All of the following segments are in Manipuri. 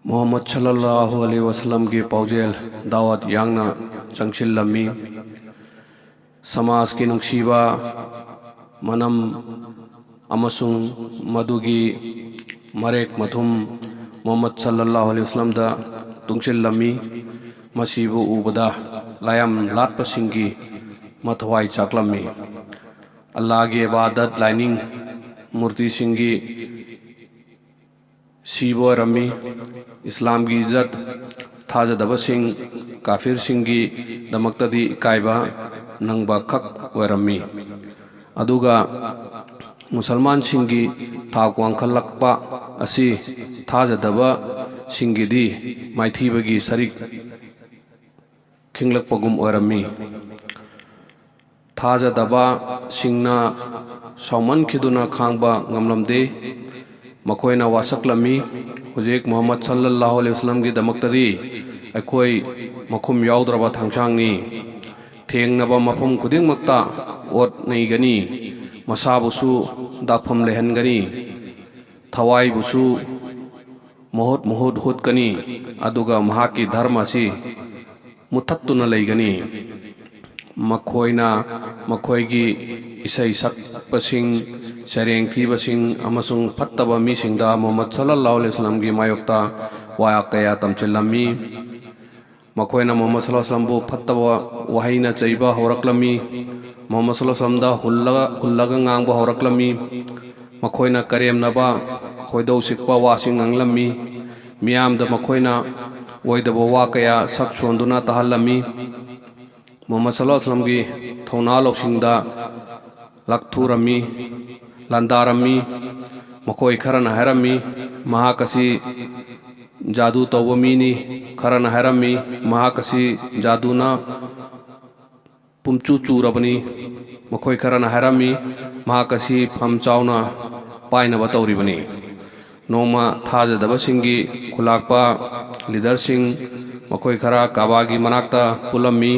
Mohammad sallallahu alaihi wasallam ki paujel dawat yangna changchil lammi samas ki nungsiba manam amasung madugi marek mathum Muhammad sallallahu alaihi wasallam da tungchil lammi masibu ubada layam latpa singgi mathwai chaklammi Allah ki ibadat lining murti singgi Sibo Rami Islam की इज्जत थाजदबा सिंह काफिर सिंह की दमक्तदी इकाइबा नंगबा खक वरमी अदुगा मुसलमान सिंह की थाक वांखलकपा असि थाजदबा सिंह की दी माइथीबगी सरिक खिंगलकपगुम वरमी थाजदबा सिंहना सौमन खिदुना खांगबा ngамlamde मखोइना वासकलमी हुजेक मोहम्मद सल्लल्लाहु अलैहि वसल्लम की दमक्तदी अखोई मखुम याउद्रबा थांगचांगनी थेंगनबा मफम खुदिंगमक्ता ओट नैगनी मसाबुसु दाफम लेहनगनी थवाइबुसु मोहत मोहत हुतकनी अदुगा महाकी धर्म असि मुथत्तुना लैगनी मखोइना मखोइगी इसै सकपसिंग सरेंग थीबसिंग अमसुंग फत्तबा मिसिंगदा मोहम्मद सल्लल्लाहु अलैहि वसल्लम की मायोक्ता वाया कया तमचिल्लमी मखोइना मोहम्मद सल्लल्लाहु अलैहि वसल्लम बु फत्तबा वहाइना चैबा हौरक्लमी मोहम्मद सल्लल्लाहु अलैहि वसल्लम दा हुल्लगा ngang हौरक्लमी मखोइना करेमनबा खोइदौ सिकपा वासिंग nganglami मियामदा मखोइना ओइदबा वा कया सक सोंदुना तहल्लमी मोहम्मद सल्लल्लाहु अलैहि वसल्लम की थौना लौसिंगदा लक्थुरमी लंदारमी मखोई खरन हैरमी महाकसी जादू तौबमीनी खरन हैरमी महाकसी जादूना पुमचू चूरबनी मखोई खरन हैरमी महाकसी फमचाउना पाइनब तौरिबनी नोमा थाजदबसिंगी खुलाकपा लीडर सिंह मखोई खरा काबागी मनाक्ता पुलम्मी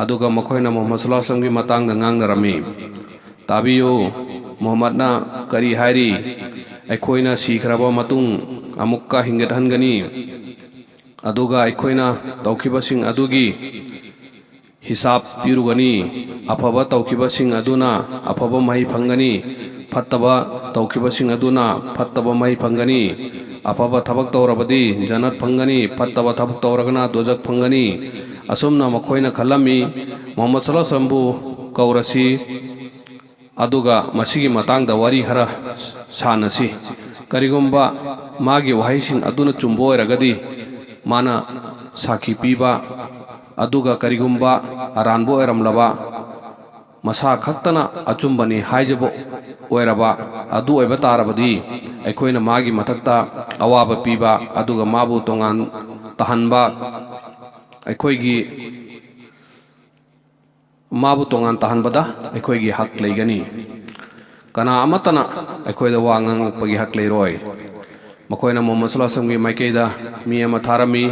अदुगा मखोइना मोहम्मद सल्लल्लाहु अलैहि वसल्लम की मतांगदा ngangnarami ताबियो मोहम्मद ना करी हारी अखोइना सीखरबा मतुंग अमुक्का हिंगतहनगनी अदुगा अखोइना तौखिबसिंग अदुगी हिसाब पिरुगनी अफबा तौखिबसिंग अदुना अफबा मही फंगनी फत्तबा तौखिबसिंग अदुना फत्तबा मही फंगनी अफबा थबक तौरबदी जन्नत फंगनी फत्तबा थबक तौरगना दोजक फंगनी असुमना मखोइना खलमी मोहम्मद सल्लल्लाहु अलैहि वसल्लम बु कौरसी अदुगा मसीगी मतांगदा वारी खरा सानसी करिगुम्बा मागी वहाइसिंग अदुना चुम्बो ओइरगदी माना साखी पीबा अदुगा करिगुम्बा अरानबो ओइरमलबा मसा खक्तना अचुम्बनी हाइजबो ओइरबा अदु ओइबा तारबदी अखोइना मागी मथक्ता अवाबा पीबा अदुगा माबु तोंगान तहनबा अखोइगी माबु तोंगान तहनबदा अखोइगी हक लेगनी कना अमतना अखोइदा वा nganglakpagi हक लेरोय मखोइना मोहम्मद सल्लल्लाहु अलैहि वसल्लम की माइकेदा मी अमा थारमी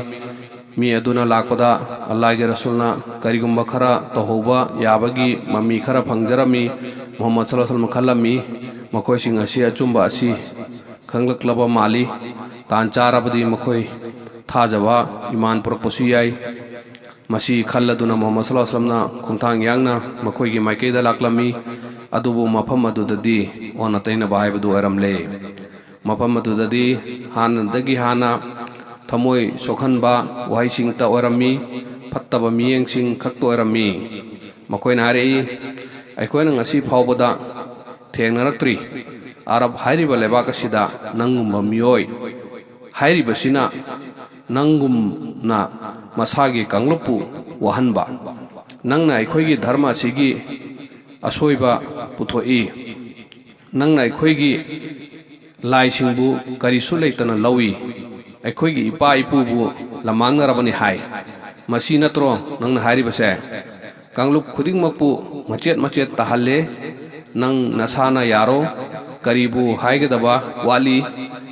मी अदुना लाकपदा अल्लाह के रसूलना करिगुम्बा खरा तोहौबा याबगी मम्मी खरा फंगजरमी मोहम्मद सल्लल्लाहु अलैहि वसल्लम खलमी मखोइसिंग असि अचुम्बा असि खंगलक्लबा माली तान चारबदी मखोइ थाजबा ईमान पुरकपसु याई मसी खल्लदुना मोहम्मद सल्लल्लाहु अलैहि वसल्लमना खुंथांग यांगना मखोइगी माइकेदा लाकलमी अदुबु मफम अदुददी ओनतैना बाहाइबदु ओइरमले मफम अदुददी हानदगी हाना थमोय सोखनबा वहाइसिंगता ओइरमी फत्तबा मियेंगसिंग खक्ता ओइरमी मखोइना हारेई अखोइना ngasi फावबदा थेंगनरक्त्री अरब हाइरिबा लेबाक असिदा नंगुम्बा मियोय हाइरिबसिना नंगुमना मसागी कांगलुपु वहनबा नंगना अखोइगी धर्म सिगी असोइबा पुथोई नंगना अखोइगी लाइसिंगबु करिसु लेतना लौई अखोइगी इपा इपुबु लमांगरबनी हाय मसी नत्रो नंगना हाइरिबसे कांगलुप खुदिंगमकपु मचेत मचेत तहल्ले नंग नसाना यारो करीबु हाइगदबा वाली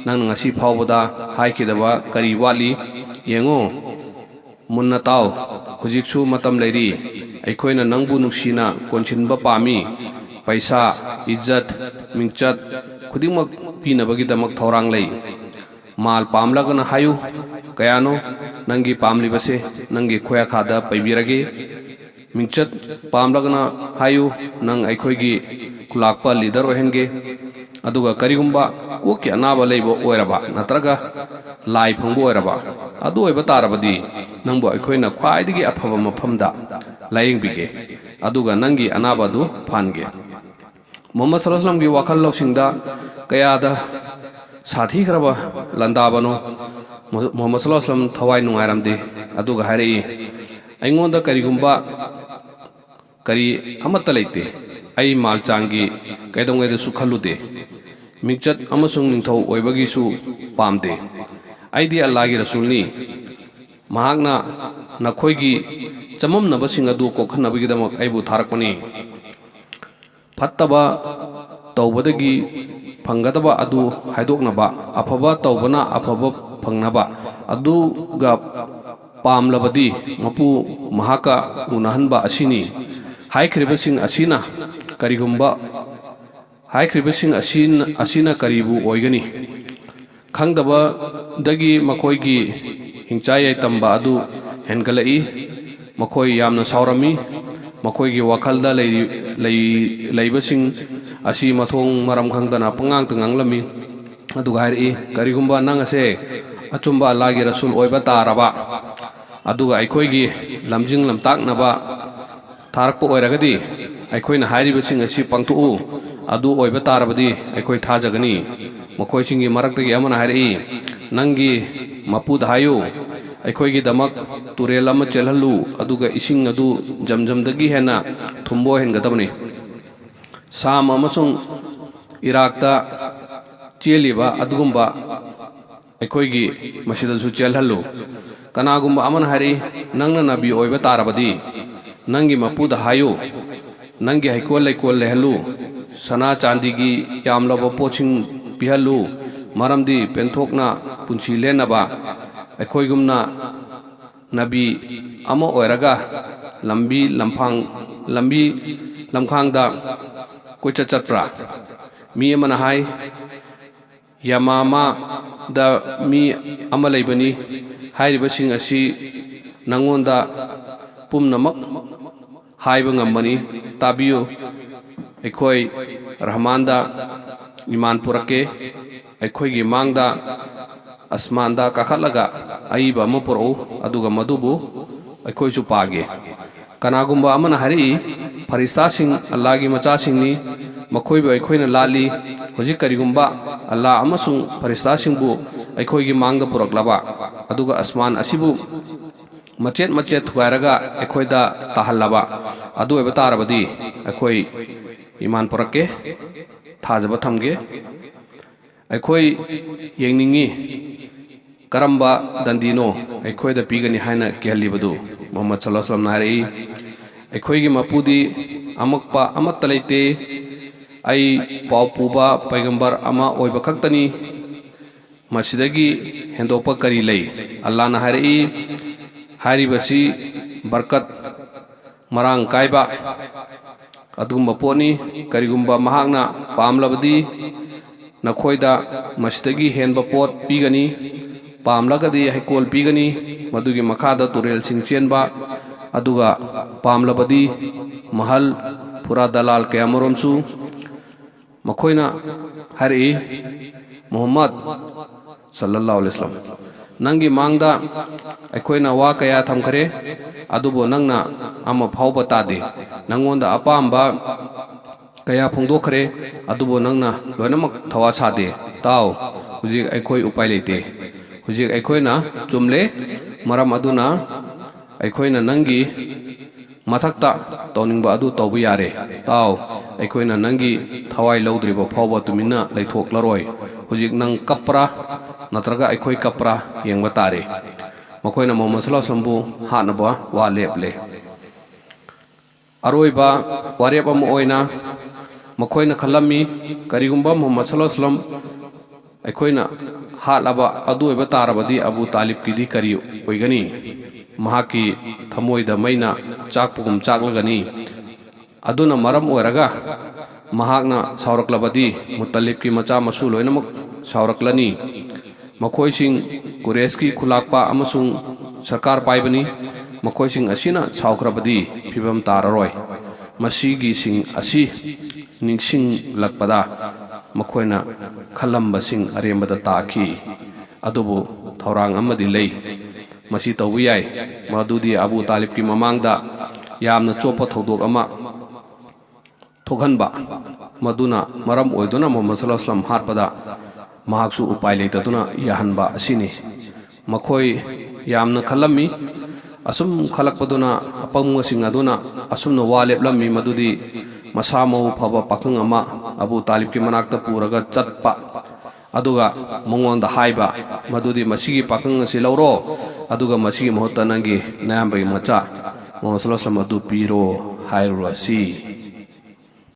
नंग ngasi फावबदा हाइकिदबा करी वाली येंगो मुन्ना ताव हुजिकसु मतम लेरी अखोइना नंगबु नुक्सिना कोनचिनबा पामी पैसा इज्जत मिंचत खुदिंगमक पीनबगीदमक थौरांग लई माल पामलगना हायु ꯀꯌꯥꯅꯣ ꯅꯪꯒꯤ ꯄꯥꯝꯂꯤꯕꯁꯦ ꯅꯪꯒꯤ ꯈꯣꯌꯥ ꯈꯥꯗ ꯄꯩꯕꯤꯔꯒꯦ ꯃꯤꯡꯆꯠ ꯄꯥꯝꯂꯒꯅ ꯍꯥꯏꯌꯨ ꯅꯪ ꯑꯩꯈꯣꯏꯒꯤ ꯈꯨꯂꯥꯛꯄ ꯂꯤꯗꯔ ꯑꯣꯏꯍꯟꯒꯦ ꯑꯗꯨꯒ ꯀꯔꯤꯒꯨꯝꯕ ꯀꯣꯛꯀꯤ ꯑꯅꯥꯕ ꯂꯩꯕ ꯑꯣꯏꯔꯕ ꯅꯠꯇ꯭ꯔꯒ ꯂꯥꯏ ꯐꯪꯕ ꯑꯣꯏꯔꯕ ꯑꯗꯨ ꯑꯣꯏꯕ ꯇꯥꯔꯕꯗꯤ ꯅꯪꯕꯨ ꯑꯩꯈꯣꯏꯅ ꯈ꯭ꯋꯥꯏꯗꯒꯤ ꯑꯐꯕ ꯃꯐꯝꯗ ꯂꯥꯌꯦꯡꯕꯤꯒꯦ ꯑꯗꯨꯒ ꯅꯪꯒꯤ ꯑꯅꯥꯕ ꯑꯗꯨ ꯐꯍꯟꯒꯦ ꯃꯨꯍꯝꯃꯗ ꯁꯜꯂꯜꯂꯥꯍꯨ ꯑꯂꯩꯍꯤ ꯋꯁꯜꯂꯝꯒꯤ ꯋꯥꯈꯜ ꯂꯧꯁꯤꯡꯗ ꯀꯌꯥꯗ ꯁꯥꯊꯤꯈ꯭ꯔꯕ ꯂꯥꯟꯗꯥꯕꯅꯣ ꯃꯨꯍꯝꯃꯗ ꯁꯜꯂꯜꯂꯥꯍꯨ ꯑꯂꯩꯍꯤ ꯋꯁꯜꯂꯝ ꯊꯋꯥꯏ ꯅꯨꯡꯉꯥꯏꯔꯝꯗꯦ ꯑꯗꯨꯒ ꯍꯥꯏꯔꯛꯏ ꯑꯩꯉꯣꯟꯗ ꯀꯔꯤꯒꯨꯝꯕ ꯀꯔꯤ ꯑꯃꯠꯇ ꯂꯩꯇꯦ ꯑꯩ ꯃꯥꯜꯆꯥꯡꯒꯤ ꯀꯩꯗꯧꯉꯩꯗꯁꯨ ꯈꯜꯂꯨꯗꯦ ꯃꯤꯡꯆꯠ ꯑꯃꯁꯨꯡ ꯅꯤꯡꯊꯧ ꯑꯣꯏꯕꯒꯤꯁꯨ ꯄꯥꯝꯗꯦ ꯑꯩꯗꯤ ꯑꯜꯂꯥꯍꯒꯤ ꯔꯁꯨꯜꯅꯤ ꯃꯍꯥꯛꯅ ꯅꯈꯣꯏꯒꯤ ꯆꯃꯝꯅꯕꯁꯤꯡ ꯑꯗꯨ ꯀꯣꯛꯍꯟꯅꯕꯒꯤꯗꯃꯛ ꯑꯩꯕꯨ ꯊꯥꯔꯛꯄꯅꯤ ꯐꯠꯇꯕ ꯇꯧꯕꯗꯒꯤ ꯐꯪꯒꯗꯕ ꯑꯗꯨ ꯍꯥꯏꯗꯣꯛꯅꯕ ꯑꯐꯕ ꯇꯧꯕꯅ ꯑꯐꯕ ꯐꯪꯅꯕ ꯑꯗꯨꯒ ꯄꯥꯝꯂꯕꯗꯤ ꯃꯄꯨ ꯃꯍꯥꯛꯀ ꯎꯅꯍꯟꯕ ꯑꯁꯤꯅꯤ ꯍꯥꯏꯈ꯭ꯔꯤꯕꯁꯤꯡ ꯑꯁꯤꯅ ꯀꯔꯤꯒꯨꯝꯕ ꯍꯥꯏꯈ꯭ꯔꯤꯕꯁꯤꯡ ꯑꯁꯤꯅ ꯀꯔꯤꯕꯨ ꯑꯣꯏꯒꯅꯤ ꯈꯪꯗꯕꯗꯒꯤ ꯃꯈꯣꯏꯒꯤ ꯍꯤꯡꯆꯥ ꯌꯥꯏꯇꯝꯕ ꯑꯗꯨ ꯍꯦꯟꯒꯠꯂꯛꯏ ꯃꯈꯣꯏ ꯌꯥꯝꯅ ꯁꯥꯎꯔꯝꯃꯤ ꯃꯈꯣꯏꯒꯤ ꯋꯥꯈꯜꯗ ꯂꯩꯕꯁꯤꯡ ꯑꯁꯤ ꯃꯊꯣꯡ ꯃꯔꯝ ꯈꯪꯗꯅ ꯄꯉꯥꯡꯇ ꯉꯥꯡꯂꯝꯃꯤ ꯑꯗꯨꯒ ꯍꯥꯏꯔꯛꯏ ꯀꯔꯤꯒꯨꯝꯕ ꯅꯪ ꯑꯁꯦ ꯑꯆꯨꯝꯕ ꯑꯜꯂꯥꯍꯒꯤ ꯔꯁꯨꯜ ꯑꯣꯏꯕ ꯇꯥꯔꯕ ꯑꯗꯨꯒ ꯑꯩꯈꯣꯏꯒꯤ ꯂꯝꯖꯤꯡ ꯂꯝꯇꯥꯛꯅꯕ ꯊꯥꯔꯛꯄ ꯑꯣꯏꯔꯒꯗꯤ ꯑꯩꯈꯣꯏꯅ ꯍꯥꯏꯔꯤꯕꯁꯤꯡ ꯑꯁꯤ ꯄꯥꯡꯊꯣꯛꯎ ꯑꯗꯨ ꯑꯣꯏꯕ ꯇꯥꯔꯕꯗꯤ ꯑꯩꯈꯣꯏ ꯊꯥꯖꯒꯅꯤ ꯃꯈꯣꯏꯁꯤꯡꯒꯤ ꯃꯔꯛꯇꯒꯤ ꯑꯃꯅ ꯍꯥꯏꯔꯛꯏ ꯅꯪꯒꯤ ꯃꯄꯨꯗ ꯍꯥꯏꯌꯨ ꯑꯩꯈꯣꯏꯒꯤꯗꯃꯛ ꯇꯨꯔꯦꯜ ꯑꯃ ꯆꯦꯜꯍꯜꯂꯨ ꯑꯗꯨꯒ ꯏꯁꯤꯡ ꯑꯗꯨ ꯖꯝꯖꯝꯗꯒꯤ ꯍꯦꯟꯅ ꯊꯨꯝꯕ ꯑꯣꯏꯍꯟꯒꯗꯕꯅꯤ ꯁꯥꯝ ꯑꯃꯁꯨꯡ ꯏꯔꯥꯛꯇ ꯆꯦꯜꯂꯤꯕ ꯑꯗꯨꯒꯨꯝꯕ ꯑꯩꯈꯣꯏꯒꯤ ꯃꯁꯤꯗꯁꯨ ꯆꯦꯜꯍꯜꯂꯨ ꯀꯅꯥꯒꯨꯝꯕ ꯑꯃꯅ ꯍꯥꯏꯔꯛꯏ ꯅꯪꯅ ꯅꯕꯤ ꯑꯣꯏꯕ ꯇꯥꯔꯕꯗꯤ ꯅꯪꯒꯤ ꯃꯄꯨꯗ ꯍꯥꯏꯌꯨ ꯅꯪꯒꯤ ꯍꯩꯀꯣꯜ ꯂꯩꯀꯣꯜ ꯂꯩꯍꯜꯂꯨ ꯁꯅꯥ ꯆꯥꯟꯗꯤꯒꯤ ꯌꯥꯝꯂꯕ ꯄꯣꯠꯁꯤꯡ ꯄꯤꯍꯜꯂꯨ ꯃꯔꯝꯗꯤ ꯄꯦꯟꯊꯣꯛꯅ ꯄꯨꯟꯁꯤ ꯂꯦꯟꯅꯕ ꯑꯩꯈꯣꯏꯒꯨꯝꯅ ꯅꯕꯤ ꯑꯃ ꯑꯣꯏꯔꯒ ꯂꯝꯕꯤ ꯂꯝꯈꯥꯡꯗ ꯀꯣꯏꯆꯠ ꯆꯠꯄ꯭ꯔꯥ ꯃꯤ ꯑꯃꯅ ꯍꯥꯏ ꯌꯥꯃꯥꯃꯥꯗ ꯃꯤ ꯑꯃ ꯂꯩꯕꯅꯤ ꯍꯥꯏꯔꯤꯕꯁꯤꯡ ꯑꯁꯤ ꯅꯪꯉꯣꯟꯗ ꯄꯨꯝꯅꯃꯛ ꯍꯥꯏꯕ ꯉꯝꯕꯅꯤ ꯇꯥꯕꯤꯌꯨ ꯑꯩꯈꯣꯏ ꯔꯍꯃꯥꯟꯗ ꯏꯃꯥꯟ ꯄꯨꯔꯛꯀꯦ ꯑꯩꯈꯣꯏꯒꯤ ꯃꯥꯡꯗ ꯑꯁꯃꯥꯟꯗ ꯀꯥꯈꯠꯂꯒ ꯑꯏꯕ ꯑꯃ ꯄꯨꯔꯛꯎ ꯑꯗꯨꯒ ꯃꯗꯨꯕꯨ ꯑꯩꯈꯣꯏꯁꯨ ꯄꯥꯒꯦ ꯀꯅꯥꯒꯨꯝꯕ ꯑꯃꯅ ꯍꯥꯏꯔꯛꯏ ꯐꯔꯤꯁꯇꯥꯁꯤꯡ ꯑꯜꯂꯥꯍꯒꯤ ꯃꯆꯥꯁꯤꯡꯅꯤ ꯃꯈꯣꯏꯕꯨ ꯑꯩꯈꯣꯏꯅ ꯂꯥꯠꯂꯤ ꯍꯧꯖꯤꯛ ꯀꯔꯤꯒꯨꯝꯕ ꯑꯜꯂꯥꯍ ꯑꯃꯁꯨꯡ ꯐꯔꯤꯁꯇꯥꯁꯤꯡꯕꯨ ꯑꯩꯈꯣꯏꯒꯤ ꯃꯥꯡꯗ ꯄꯨꯔꯛꯂꯕ ꯑꯗꯨꯒ ꯑꯁꯃꯥꯟ ꯑꯁꯤꯕꯨ ꯃꯆꯦꯠ ꯃꯆꯦꯠ ꯊꯨꯒꯥꯏꯔꯒ ꯑꯩꯈꯣꯏꯗ ꯇꯥꯍꯜꯂꯕ ꯑꯗꯨ ꯑꯣꯏꯕ ꯇꯥꯔꯕꯗꯤ ꯑꯩꯈꯣꯏ ꯏꯃꯥꯟ ꯄꯨꯔꯛꯀꯦ ꯊꯥꯖꯕ ꯊꯝꯒꯦ ꯑꯩꯈꯣꯏ ꯌꯦꯡꯅꯤꯡꯉꯤ ꯀꯔꯝꯕ ꯗꯟꯗꯤꯅꯣ ꯑꯩꯈꯣꯏꯗ ꯄꯤꯒꯅꯤ ꯍꯥꯏꯅ ꯀꯤꯍꯜꯂꯤꯕꯗꯨ ꯃꯨꯍꯝꯃꯗ ꯁꯜꯂꯜꯂꯥꯍꯨ ꯑꯂꯩꯍꯤ ꯋꯁꯜꯂꯝꯅ ꯍꯥꯏꯔꯛꯏ ꯑꯩꯈꯣꯏꯒꯤ ꯃꯄꯨꯗꯤ ꯑꯃꯛꯄ ꯑꯃꯠꯇ ꯂꯩꯇꯦ ꯑꯩ ꯄꯥꯎ ꯄꯨꯕ ꯄꯩꯒꯝꯕꯔ ꯑꯃ ꯑꯣꯏꯕ ꯈꯛꯇꯅꯤ ꯃꯁꯤꯗꯒꯤ ꯍꯦꯟꯗꯣꯛꯄ ꯀꯔꯤ ꯂꯩ ꯑꯜꯂꯥꯍꯅ ꯍꯥꯏꯔꯛꯏ ꯍꯥꯏꯔꯤꯕꯁꯤ ꯕꯔꯀꯠ ꯃꯔꯥꯡ ꯀꯥꯏꯕ ꯑꯗꯨꯒꯨꯝꯕ ꯄꯣꯠꯅꯤ ꯀꯔꯤꯒꯨꯝꯕ ꯃꯍꯥꯛꯅ ꯄꯥꯝꯂꯕꯗꯤ ꯅꯈꯣꯏꯗ ꯃꯁꯤꯗꯒꯤ ꯍꯦꯟꯕ ꯄꯣꯠ ꯄꯤꯒꯅꯤ ꯄꯥꯝꯂꯒꯗꯤ ꯍꯩꯀꯣꯜ ꯄꯤꯒꯅꯤ ꯃꯗꯨꯒꯤ ꯃꯈꯥꯗ ꯇꯨꯔꯦꯜꯁꯤꯡ ꯆꯦꯟꯕ ꯑꯗꯨꯒ ꯄꯥꯝꯂꯕꯗꯤ ꯃꯍꯜ ꯐꯨꯔꯥ ꯗꯂꯥꯜ ꯀꯌꯥꯃꯔꯣꯝꯁꯨ ꯃꯈꯣꯏꯅ ꯍꯥꯏꯔꯛꯏ ꯃꯨꯍꯝꯃꯗ ꯁꯜꯂꯜꯂꯥꯍꯨ ꯑꯂꯩꯍꯤ ꯋꯁꯜꯂꯝ ꯅꯪꯒꯤ ꯃꯥꯡꯗ ꯑꯩꯈꯣꯏꯅ ꯋꯥ ꯀꯌꯥ ꯊꯝꯈ꯭ꯔꯦ ꯑꯗꯨꯕꯨ ꯅꯪꯅ ꯑꯃ ꯐꯥꯎꯕ ꯇꯥꯗꯦ ꯅꯪꯉꯣꯟꯗ ꯑꯄꯥꯝꯕ kaya phongdok khare adubo nangna loinamak thawa sade taw hujik aikoi upai leite hujik aikoi na chumle maram aduna aikoi na nangi mathakta tawningba adu tawbu yare taw aikoi na nangi thawai laudriba phawba tumina laithok laroi hujik nang kapra natraga aikoi kapra yengba tare makoina Muhammad sallallahu alaihi wasallam bu hanaba wa leple aroiba wareba mo oina makoina khalami karigumba Muhammad sallallahu alaihi wasallam aikoina halaba adu eba tarabadi Abu Talib kidi kari oigani mahaki thamoida maina chakpugum chaklagani aduna maram oiraga mahakna sauraklabadi Muttalib ki macha masu loinamak sauraklani ꯃꯈꯣꯏꯁꯤꯡ ꯀꯨꯔꯦꯁꯀꯤ ꯈꯨꯂꯥꯛꯄ ꯑꯃꯁꯨꯡ ꯁꯔꯀꯥꯔ ꯄꯥꯏꯕꯅꯤ ꯃꯈꯣꯏꯁꯤꯡ ꯑꯁꯤꯅ ꯁꯥꯎꯈ꯭ꯔꯕꯗꯤ ꯐꯤꯕꯝ ꯇꯥꯔꯔꯣꯏ ꯃꯁꯤꯒꯤꯁꯤꯡ ꯑꯁꯤ ꯅꯤꯡꯁꯤꯡꯂꯛꯄꯗ ꯃꯈꯣꯏꯅ ꯈꯜꯂꯝꯕꯁꯤꯡ ꯑꯔꯦꯝꯕꯗ ꯇꯥꯈꯤ ꯑꯗꯨꯕꯨ ꯊꯧꯔꯥꯡ ꯑꯃꯗꯤ ꯂꯩ ꯃꯁꯤ ꯇꯧꯕ ꯌꯥꯏ ꯃꯗꯨꯗꯤ ꯑꯕꯨ ꯇꯥꯂꯤꯕꯀꯤ ꯃꯃꯥꯡꯗ ꯌꯥꯝꯅ ꯆꯣꯞꯄ ꯊꯧꯗꯣꯛ ꯑꯃ ꯊꯣꯛꯍꯟꯕ ꯃꯗꯨꯅ ꯃꯔꯝ ꯑꯣꯏꯗꯨꯅ ꯃꯨꯍꯝꯃꯗ ꯁꯜꯂꯜꯂꯥꯍꯨ ꯑꯂꯩꯍꯤ ꯋꯁꯜꯂꯝ ꯍꯥꯠꯄꯗ ꯃꯍꯥꯛꯁꯨ ꯎꯄꯥꯏ ꯂꯩꯇꯗꯨꯅ ꯌꯥꯍꯟꯕ ꯑꯁꯤꯅꯤ ꯃꯈꯣꯏ ꯌꯥꯝꯅ ꯈꯜꯂꯝꯃꯤ ꯑꯁꯨꯝ ꯈꯜꯂꯛꯄꯗꯨꯅ ꯑꯄꯪꯕꯁꯤꯡ ꯑꯗꯨꯅ ꯑꯁꯨꯝꯅ ꯋꯥ ꯂꯦꯞꯂꯝꯃꯤ ꯃꯗꯨꯗꯤ ꯃꯁꯥ ꯃꯎ ꯐꯕ ꯄꯥꯈꯪ ꯑꯃ ꯑꯕꯨ ꯇꯥꯂꯤꯕꯀꯤ ꯃꯅꯥꯛꯇ ꯄꯨꯔꯒ ꯆꯠꯄ ꯑꯗꯨꯒ ꯃꯉꯣꯟꯗ ꯍꯥꯏꯕ ꯃꯗꯨꯗꯤ ꯃꯁꯤꯒꯤ ꯄꯥꯈꯪ ꯑꯁꯤ ꯂꯧꯔꯣ ꯑꯗꯨꯒ ꯃꯁꯤꯒꯤ ꯃꯍꯨꯠꯇ ꯅꯪꯒꯤ ꯅꯌꯥꯝꯕꯒꯤ ꯃꯆꯥ ꯃꯨꯍꯝꯃꯗ ꯁꯜꯂꯜꯂꯥꯍꯨ ꯑꯂꯩꯍꯤ ꯋꯁꯜꯂꯝ ꯑꯗꯨ ꯄꯤꯔꯣ ꯍꯥꯏꯔꯨꯔꯁꯤ